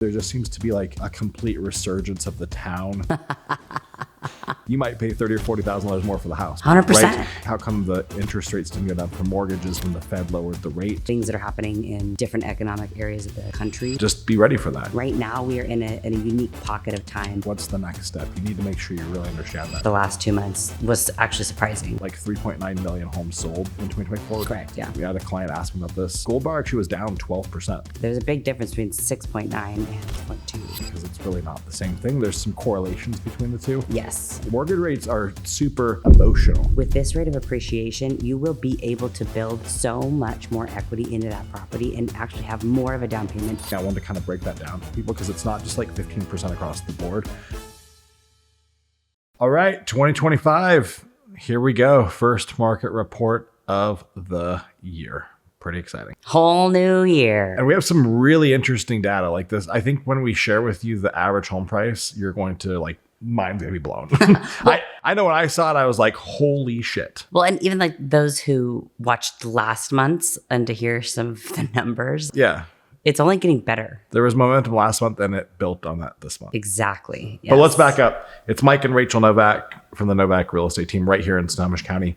There just seems to be like a complete resurgence of the town. You might pay $30,000 or $40,000 more for the house. 100%. Right? How come the interest rates didn't go down for mortgages when the Fed lowered the rate? Things that are happening in different economic areas of the country. Just be ready for that. Right now, we are in a unique pocket of time. What's the next step? You need to make sure you really understand that. The last 2 months was actually surprising. Like 3.9 million homes sold in 2024. Correct, yeah. We had a client ask me about this. Gold bar actually was down 12%. There's a big difference between 6.9 and 6.2. Because it's really not the same thing. There's some correlations between the two. Yes. Mortgage rates are super emotional. With this rate of appreciation, you will be able to build so much more equity into that property and actually have more of a down payment. I wanted to kind of break that down for people because it's not just like 15% across the board. All right, 2025. Here we go. First market report of the year. Pretty exciting. Whole new year. And we have some really interesting data like this. I think when we share with you the average home price, you're going to like, mind's gonna be blown. I know when I saw it, I was like, holy shit. Well, and even like those who watched last month's and to hear some of the numbers. Yeah. It's only getting better. There was momentum last month and it built on that this month. Exactly. Yes. But let's back up. It's Mike and Rachel Novak from the Novak Real Estate Team right here in Snohomish County.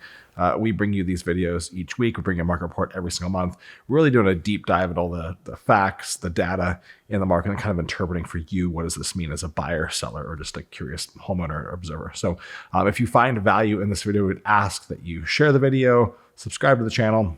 We bring you these videos each week. We bring you a market report every single month. We're really doing a deep dive at all the facts, the data in the market, and kind of interpreting for you, what does this mean as a buyer, seller, or just a curious homeowner or observer. So if you find value in this video, we'd ask that you share the video, subscribe to the channel,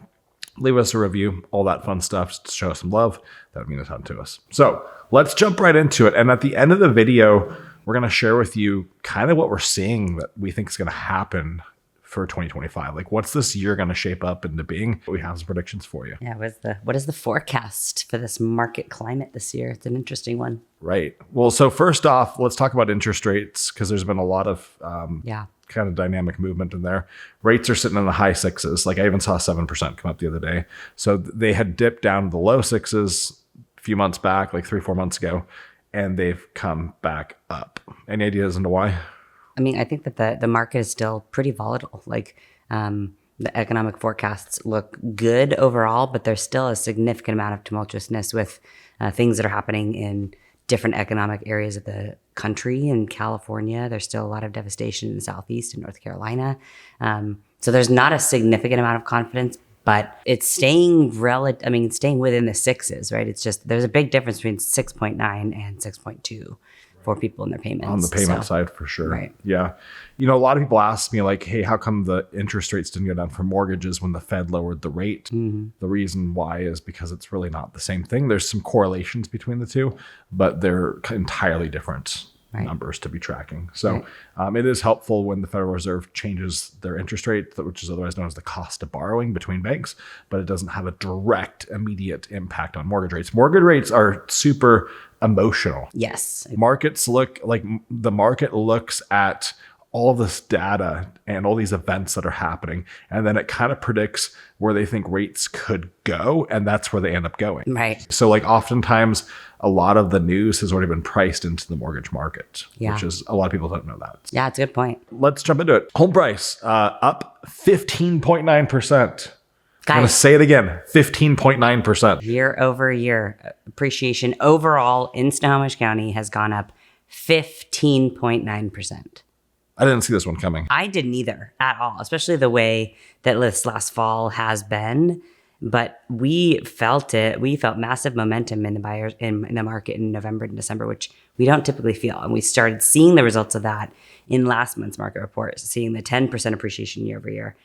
leave us a review, all that fun stuff, just to show us some love. That would mean a ton to us. So let's jump right into it. And at the end of the video, we're going to share with you kind of what we're seeing that we think is going to happen for 2025. Like, what's this year going to shape up into being? We have some predictions for you. Yeah, what is the forecast for this market climate this year? It's an interesting one. Right. Well, so first off, let's talk about interest rates because there's been a lot of kind of dynamic movement in there. Rates are sitting in the high sixes. Like I even saw 7% come up the other day. So they had dipped down to the low sixes a few months back, like 3-4 months ago, and they've come back up. Any ideas into why? I mean, I think that the market is still pretty volatile. Like the economic forecasts look good overall, but there's still a significant amount of tumultuousness with things that are happening in different economic areas of the country. In California, there's still a lot of devastation in the Southeast and North Carolina. So there's not a significant amount of confidence, but it's staying staying within the sixes, right? It's just, there's a big difference between 6.9 and 6.2. For people in their payments. On the payment side, for sure. Right. Yeah. You know, a lot of people ask me like, hey, how come the interest rates didn't go down for mortgages when the Fed lowered the rate? Mm-hmm. The reason why is because it's really not the same thing. There's some correlations between the two, but they're entirely different numbers to be tracking. So it is helpful when the Federal Reserve changes their interest rate, which is otherwise known as the cost of borrowing between banks, but it doesn't have a direct, immediate impact on mortgage rates. Mortgage rates are super emotional. Yes. Markets look like the market looks at all of this data and all these events that are happening, and then it kind of predicts where they think rates could go, and that's where they end up going. Right. So like oftentimes a lot of the news has already been priced into the mortgage market, which is a lot of people don't know that. Yeah, it's a good point. Let's jump into it. Home price up 15.9%. I'm going to say it again, 15.9%. Year over year, appreciation overall in Snohomish County has gone up 15.9%. I didn't see this one coming. I didn't either at all, especially the way that this last fall has been. But we felt it. We felt massive momentum in the buyers in the market in November and December, which we don't typically feel. And we started seeing the results of that in last month's market report, seeing the 10% appreciation year over year.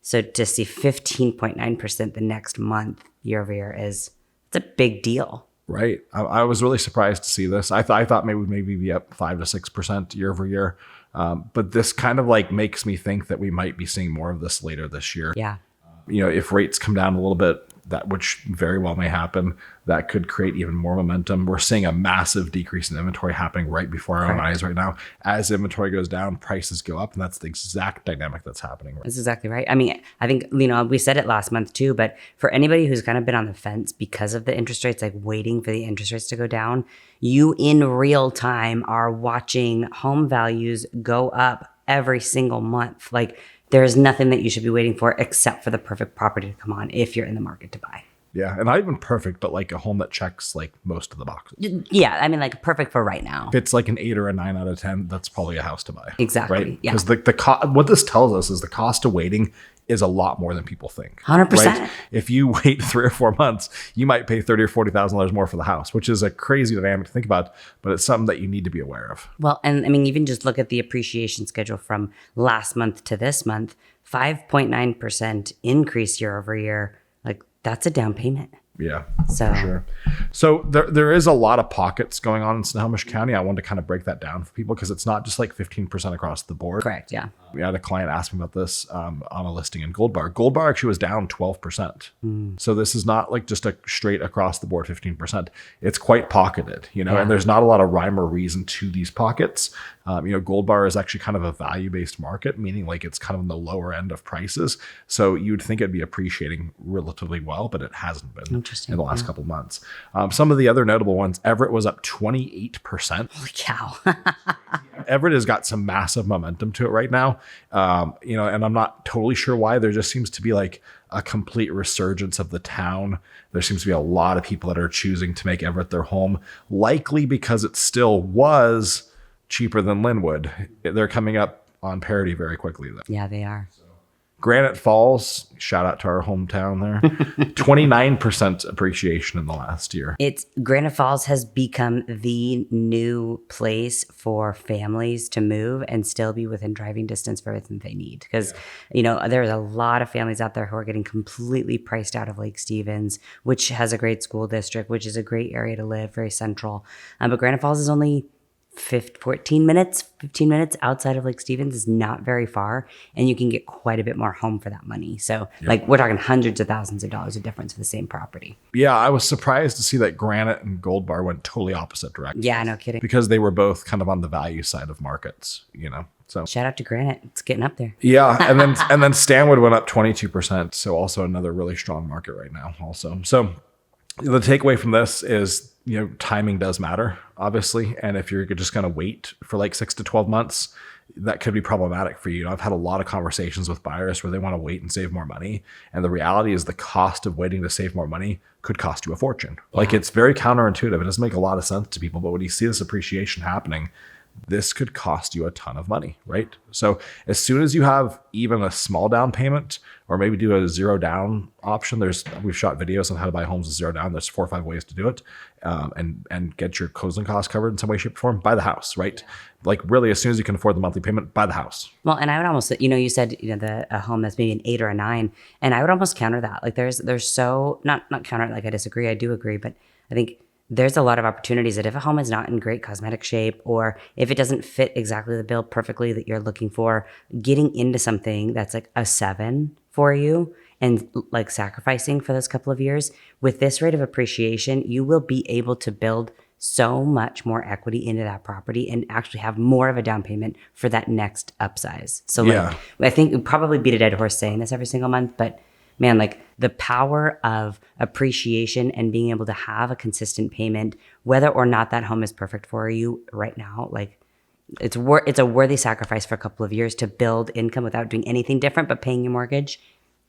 So to see 15.9% the next month year over year it's a big deal. Right. I was really surprised to see this. I thought maybe we'd be up 5 to 6% year over year. But this kind of like makes me think that we might be seeing more of this later this year. Yeah. You know, if rates come down a little bit, that which very well may happen, that could create even more momentum. We're seeing a massive decrease in inventory happening right before our own eyes right now. As inventory goes down, prices go up, and that's the exact dynamic that's happening. That's exactly right. I mean, I think, we said it last month too, but for anybody who's kind of been on the fence because of the interest rates, like waiting for the interest rates to go down, you in real time are watching home values go up every single month. Like, there is nothing that you should be waiting for except for the perfect property to come on if you're in the market to buy. Yeah, and not even perfect, but like a home that checks like most of the boxes. Yeah, I mean, like perfect for right now. If it's like an 8 or a 9 out of 10, that's probably a house to buy. Exactly. Right? Yeah. Because what this tells us is the cost of waiting is a lot more than people think. 100%. Right? If you wait 3 or 4 months, you might pay $30,000 or $40,000 more for the house, which is a crazy dynamic to think about, but it's something that you need to be aware of. Well, and I mean, even just look at the appreciation schedule from last month to this month, 5.9% increase year over year. Like that's a down payment. Yeah, So for sure. So there is a lot of pockets going on in Snohomish County. I wanted to kind of break that down for people because it's not just like 15% across the board. correct. Yeah. We had a client ask me about this on a listing in Gold Bar. Gold Bar actually was down 12%. So this is not like just a straight across the board 15%. It's quite pocketed, and there's not a lot of rhyme or reason to these pockets. Gold Bar is actually kind of a value-based market, meaning like it's kind of in the lower end of prices. So you'd think it'd be appreciating relatively well, but it hasn't been in the last couple of months. Some of the other notable ones, Everett was up 28%. Holy cow. Everett has got some massive momentum to it right now. And I'm not totally sure why. There just seems to be like a complete resurgence of the town. There seems to be a lot of people that are choosing to make Everett their home, likely because it still was cheaper than Linwood. They're coming up on parity very quickly, though. Yeah, they are. Granite Falls, shout out to our hometown there, 29% appreciation in the last year. Granite Falls has become the new place for families to move and still be within driving distance for everything they need. Because, there's a lot of families out there who are getting completely priced out of Lake Stevens, which has a great school district, which is a great area to live, very central. But Granite Falls is only 15 minutes outside of Lake Stevens, is not very far, and you can get quite a bit more home for that money. So like we're talking hundreds of thousands of dollars of difference for the same property. Yeah, I was surprised to see that Granite and Gold Bar went totally opposite directions. Yeah, no kidding. Because they were both kind of on the value side of markets, So Shout out to Granite. It's getting up there. yeah, and then Stanwood went up 22%. So also another really strong market right now also. So the takeaway from this is, timing does matter, obviously. And if you're just going to wait for like 6 to 12 months, that could be problematic for you. I've had a lot of conversations with buyers where they want to wait and save more money. And the reality is the cost of waiting to save more money could cost you a fortune. Yeah. Like it's very counterintuitive. It doesn't make a lot of sense to people, but when you see this appreciation happening, this could cost you a ton of money, right? So as soon as you have even a small down payment, or maybe do a zero down option, we've shot videos on how to buy homes with zero down. There's 4 or 5 ways to do it, and get your closing costs covered in some way, shape, or form. Buy the house, right? Like really, as soon as you can afford the monthly payment, buy the house. Well, and I would almost, you said a home that's maybe an 8 or a 9, and I would almost counter that. Like there's so not counter it like I disagree. I do agree, but I think there's a lot of opportunities that if a home is not in great cosmetic shape, or if it doesn't fit exactly the bill perfectly that you're looking for, getting into something that's like a 7 for you and like sacrificing for those couple of years, with this rate of appreciation, you will be able to build so much more equity into that property and actually have more of a down payment for that next upsize. So I think we probably beat a dead horse saying this every single month, but man, like the power of appreciation and being able to have a consistent payment, whether or not that home is perfect for you right now, like it's a worthy sacrifice for a couple of years to build income without doing anything different but paying your mortgage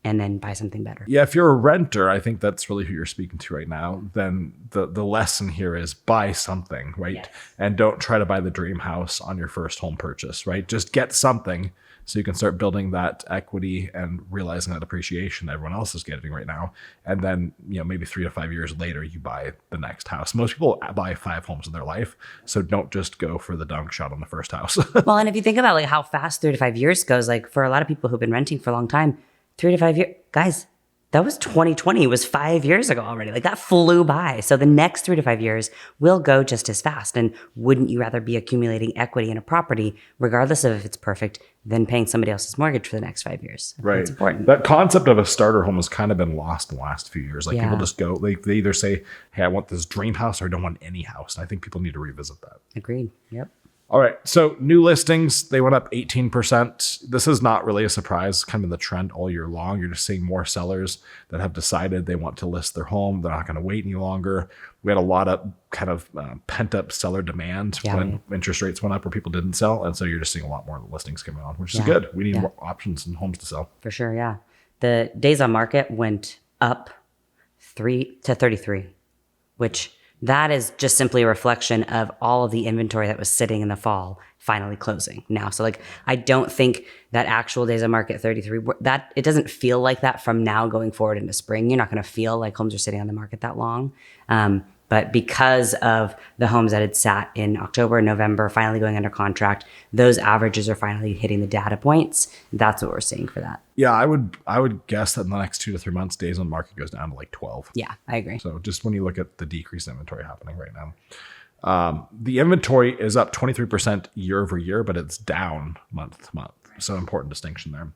and then buy something better. Yeah, if you're a renter, I think that's really who you're speaking to right now. Then the lesson here is buy something, right? Yes. And don't try to buy the dream house on your first home purchase, right? Just get something so you can start building that equity and realizing that appreciation that everyone else is getting right now. And then, maybe 3 to 5 years later, you buy the next house. Most people buy 5 homes in their life. So don't just go for the dunk shot on the first house. Well, and if you think about like how fast 3 to 5 years goes, like for a lot of people who've been renting for a long time, 3 to 5 years, guys, that was 2020. It was 5 years ago already. Like that flew by. So the next 3 to 5 years will go just as fast. And wouldn't you rather be accumulating equity in a property, regardless of if it's perfect, than paying somebody else's mortgage for the next 5 years? Right. It's important. That concept of a starter home has kind of been lost in the last few years. Like people just go, they either say, hey, I want this dream house, or I don't want any house. And I think people need to revisit that. Agreed. Yep. All right. So new listings, they went up 18%. This is not really a surprise, kind of the trend all year long. You're just seeing more sellers that have decided they want to list their home. They're not going to wait any longer. We had a lot of kind of pent up seller demand when interest rates went up, where people didn't sell. And so you're just seeing a lot more listings coming on, which is good. We need more options and homes to sell. For sure. Yeah. The days on market went up 3 to 33, which that is just simply a reflection of all of the inventory that was sitting in the fall finally closing now. So like, I don't think that actual days on market 33, that it doesn't feel like that from now going forward into spring. You're not going to feel like homes are sitting on the market that long. But because of the homes that had sat in October and November finally going under contract, those averages are finally hitting the data points. That's what we're seeing for that. Yeah, I would guess that in the next 2 to 3 months, days on market goes down to like 12. Yeah, I agree. So just when you look at the decreased inventory happening right now, the inventory is up 23% year over year, but it's down month to month. So important distinction there.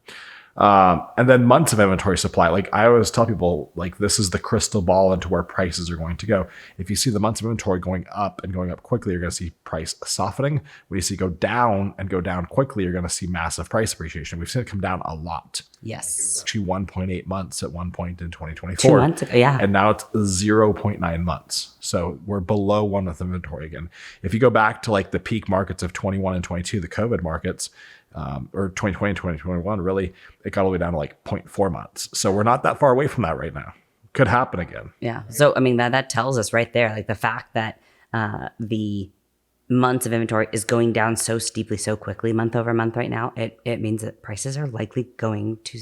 And then months of inventory supply. Like I always tell people, like this is the crystal ball into where prices are going to go. If you see the months of inventory going up and going up quickly, you're going to see price softening. When you see go down and go down quickly, you're going to see massive price appreciation. We've seen it come down a lot. Yes. Actually 1.8 months at one point in 2024. 2 months ago, yeah. And now it's 0.9 months. So we're below 1 month inventory again. If you go back to like the peak markets of 21 and 22, the COVID markets, or 2020 and 2021, really, it got all the way down to like 0.4 months. So we're not that far away from that right now. Could happen again. Yeah. So, I mean, that tells us right there, like the fact that the months of inventory is going down so steeply, so quickly, month over month right now, it means that prices are likely going to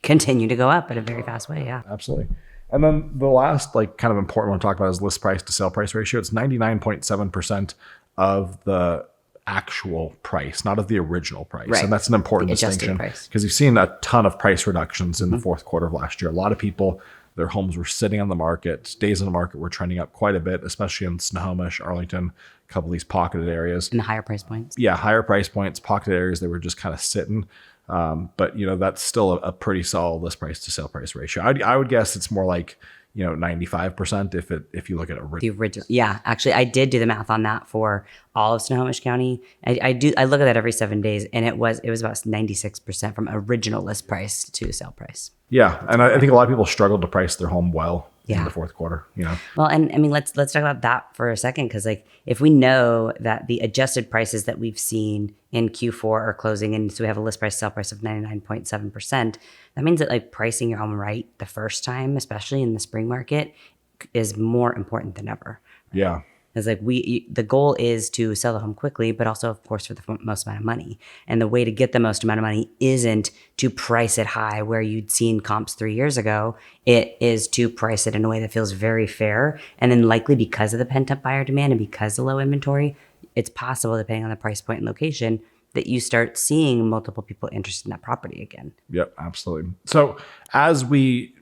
continue to go up at a very fast way. Yeah. Absolutely. And then the last like kind of important one to talk about is list price to sale price ratio. It's 99.7% of the actual price, not of the original price. Right. And that's an important distinction because you've seen a ton of price reductions in the fourth quarter of last year. A lot of people, their homes were sitting on the market. Days on the market were trending up quite a bit, especially in Snohomish, Arlington, a couple of these pocketed areas. And the higher price points. Yeah, higher price points, pocketed areas, they were just kind of sitting. But, you know, that's still a pretty solid list price to sale price ratio. I would guess it's more like, you know, 95% if you look at the original. Yeah, actually, I did do the math on that for all of Snohomish County. I look at that every 7 days, and it was about 96% from original list price to sale price. Yeah, and I think a lot of people struggled to price their home well in Yeah. the fourth quarter. You know, Well, and I mean, let's talk about that for a second, because like if we know that the adjusted prices that we've seen in Q4 are closing, and so we have a list price sale price of 99.7%, that means that like pricing your home right the first time, especially in the spring market, is more important than ever. yeah. It's like the goal is to sell the home quickly, but also, of course, for the most amount of money. And the way to get the most amount of money isn't to price it high where you'd seen comps 3 years ago. It is to price it in a way that feels very fair. And then likely because of the pent-up buyer demand and because of low inventory, it's possible, depending on the price point and location, that you start seeing multiple people interested in that property again. Yep, absolutely. So as we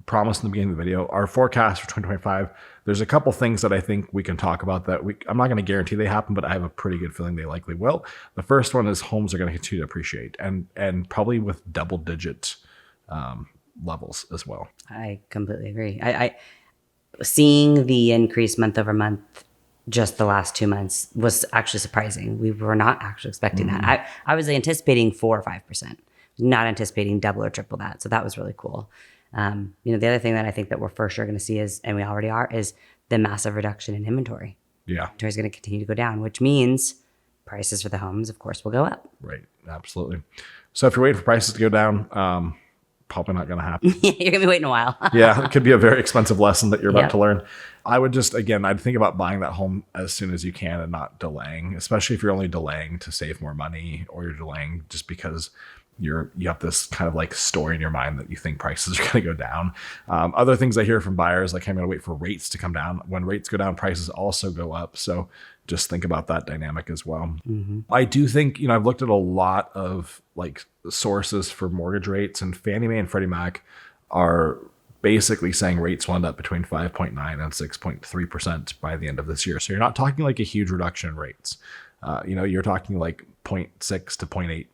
promised in the beginning of the video, our forecast for 2025, there's a couple things that I think we can talk about that I'm not going to guarantee they happen, but I have a pretty good feeling they likely will. The first one is homes are going to continue to appreciate and probably with double digit levels as well. I completely agree. I seeing the increase month over month just the last 2 months was actually surprising. We were not actually expecting that. I was anticipating 4 or 5%, not anticipating double or triple that. So that was really cool. You know, the other thing that I think that we're for sure going to see is, and we already are, is the massive reduction in inventory. Yeah. Inventory is going to continue to go down, which means prices for the homes, of course, will go up. Right. Absolutely. So if you're waiting for prices to go down, probably not going to happen. You're going to be waiting a while. Yeah. It could be a very expensive lesson that you're about Yep. to learn. I would just, again, I'd think about buying that home as soon as you can and not delaying, especially if you're only delaying to save more money or you're delaying just because you have this kind of like story in your mind that you think prices are going to go down. Other things I hear from buyers, like I'm going to wait for rates to come down. When rates go down, prices also go up. So just think about that dynamic as well. Mm-hmm. I do think, you know, I've looked at a lot of like sources for mortgage rates, and Fannie Mae and Freddie Mac are basically saying rates will end up between 5.9 and 6.3% by the end of this year. So you're not talking like a huge reduction in rates. You know, you're talking like 0.6 to 0.8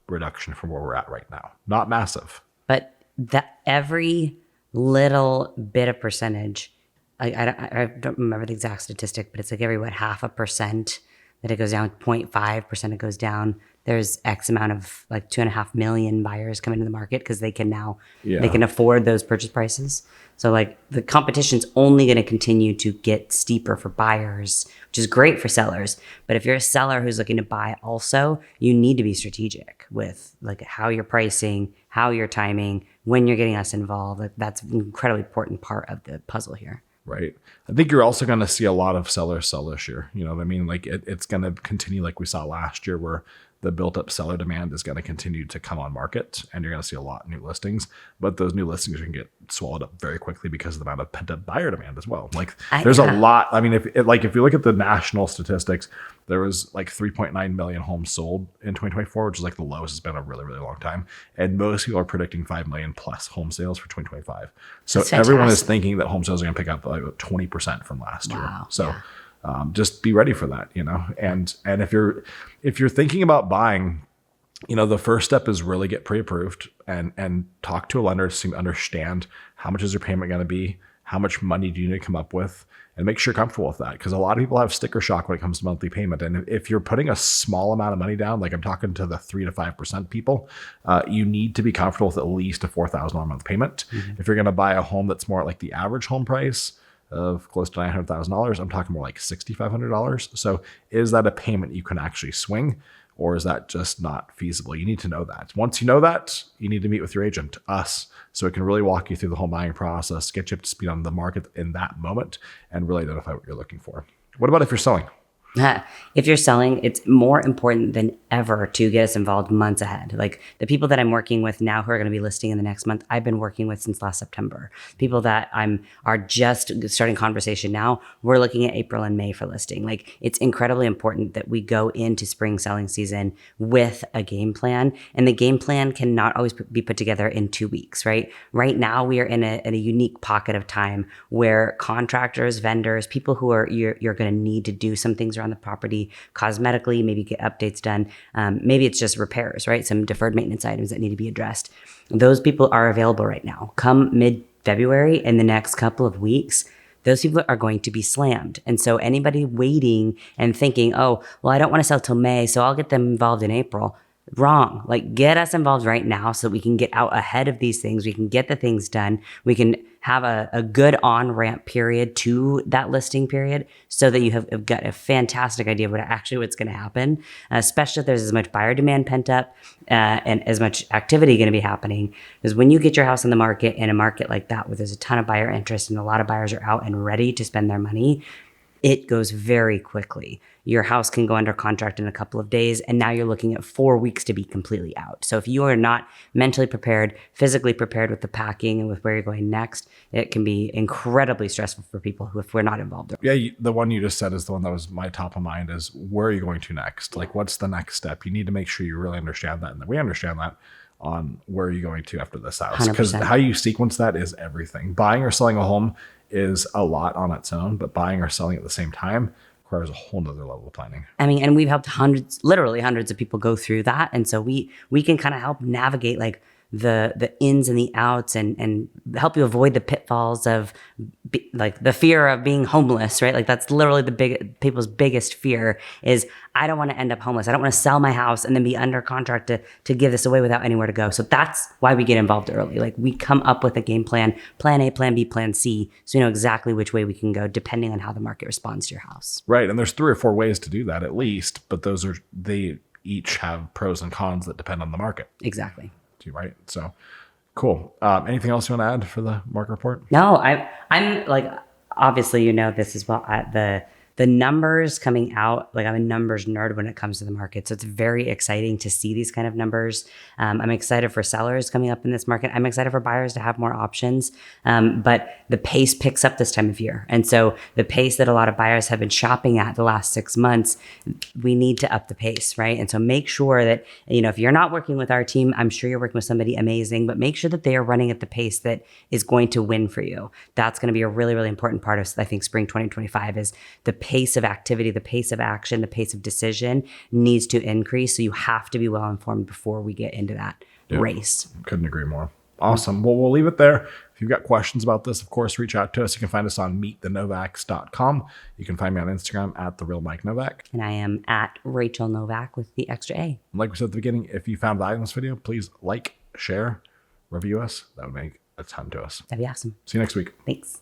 reduction from where we're at right now. Not massive. But that every little bit of percentage, I don't remember the exact statistic, but it's like every, 0.5% that it goes down, 0.5% it goes down. there's X amount of like 2.5 million buyers coming to the market because they can now, Yeah. they can afford those purchase prices. So like the competition's only going to continue to get steeper for buyers, which is great for sellers. But if you're a seller who's looking to buy also, you need to be strategic with like how you're pricing, how you're timing, when you're getting us involved. Like that's an incredibly important part of the puzzle here. Right. I think you're also going to see a lot of sellers sell this year. You know what I mean? Like it's going to continue like we saw last year, where the built up seller demand is going to continue to come on market, and you're going to see a lot of new listings. But those new listings can get swallowed up very quickly because of the amount of pent up buyer demand as well. Like there's a lot. I mean, if you look at the national statistics, there was like 3.9 million homes sold in 2024, which is like the lowest it's been in a really, really long time. And most people are predicting 5 million plus home sales for 2025. So everyone is thinking that home sales are going to pick up like 20% from last year. So just be ready for that, you know. And if you're thinking about buying, you know, the first step is really get pre-approved and talk to a lender to understand how much is your payment going to be, how much money do you need to come up with, and make sure you're comfortable with that. Because a lot of people have sticker shock when it comes to monthly payment. And if you're putting a small amount of money down, like I'm talking to the 3 to 5% people, you need to be comfortable with at least a $4,000 a month payment. If you're going to buy a home that's more like the average home price of close to $900,000, I'm talking more like $6,500. So is that a payment you can actually swing, or is that just not feasible? You need to know that. Once you know that, you need to meet with your agent, us, so it can really walk you through the home buying process, get you up to speed on the market in that moment, and really identify what you're looking for. What about if you're selling? If you're selling, it's more important than ever to get us involved months ahead. Like the people that I'm working with now who are going to be listing in the next month, I've been working with since last September. People that are just starting conversation now, we're looking at April and May for listing. Like it's incredibly important that we go into spring selling season with a game plan, and the game plan cannot always be put together in 2 weeks, right? Right now we are in a unique pocket of time where contractors, vendors, people who are you're going to need to do some things around the property cosmetically, maybe get updates done. Maybe it's just repairs, right? Some deferred maintenance items that need to be addressed. Those people are available right now. Come mid-February, in the next couple of weeks, those people are going to be slammed. And so anybody waiting and thinking, oh, well, I don't want to sell till May, so I'll get them involved in April. Wrong. Like get us involved right now so we can get out ahead of these things. We can get the things done. We can have a good on-ramp period to that listing period so that you have got a fantastic idea of what's going to happen, especially if there's as much buyer demand pent up and as much activity going to be happening. Because when you get your house on the market in a market like that, where there's a ton of buyer interest and a lot of buyers are out and ready to spend their money, it goes very quickly. Your house can go under contract in a couple of days, and now you're looking at 4 weeks to be completely out. So if you are not mentally prepared, physically prepared with the packing and with where you're going next, it can be incredibly stressful for people who, if we're not involved. Yeah, the one you just said is the one that was my top of mind, is where are you going to next? Like what's the next step? You need to make sure you really understand that, and that we understand that on where are you going to after this house. Because how you sequence that is everything. Buying or selling a home is a lot on its own, but buying or selling at the same time requires a whole nother level of planning. I mean, and we've helped literally hundreds of people go through that. And so we can kind of help navigate like the ins and the outs and help you avoid the pitfalls of like the fear of being homeless, right? Like that's literally people's biggest fear is I don't want to end up homeless. I don't want to sell my house and then be under contract to give this away without anywhere to go. So that's why we get involved early. Like we come up with a game plan A, plan B, plan C. So we know exactly which way we can go depending on how the market responds to your house. Right. And there's 3 or 4 ways to do that at least, but they each have pros and cons that depend on the market. Exactly. Right. So cool. Anything else you want to add for the market report? No, I'm like, obviously, you know, this is the numbers coming out, like I'm a numbers nerd when it comes to the market. So it's very exciting to see these kind of numbers. I'm excited for sellers coming up in this market. I'm excited for buyers to have more options. But the pace picks up this time of year. And so the pace that a lot of buyers have been shopping at the last 6 months, we need to up the pace, right? And so make sure that, you know, if you're not working with our team, I'm sure you're working with somebody amazing, but make sure that they are running at the pace that is going to win for you. That's going to be a really, really important part of, I think, spring 2025 is the pace of activity, the pace of action, the pace of decision needs to increase. So you have to be well informed before we get into that race. Couldn't agree more. Awesome. Well, we'll leave it there. If you've got questions about this, of course, reach out to us. You can find us on meetthenovaks.com. You can find me on Instagram at @TheRealMikeNovak. And I am at Rachel Novak with the extra A. Like we said at the beginning, if you found value in this video, please like, share, review us. That would make a ton to us. That'd be awesome. See you next week. Thanks.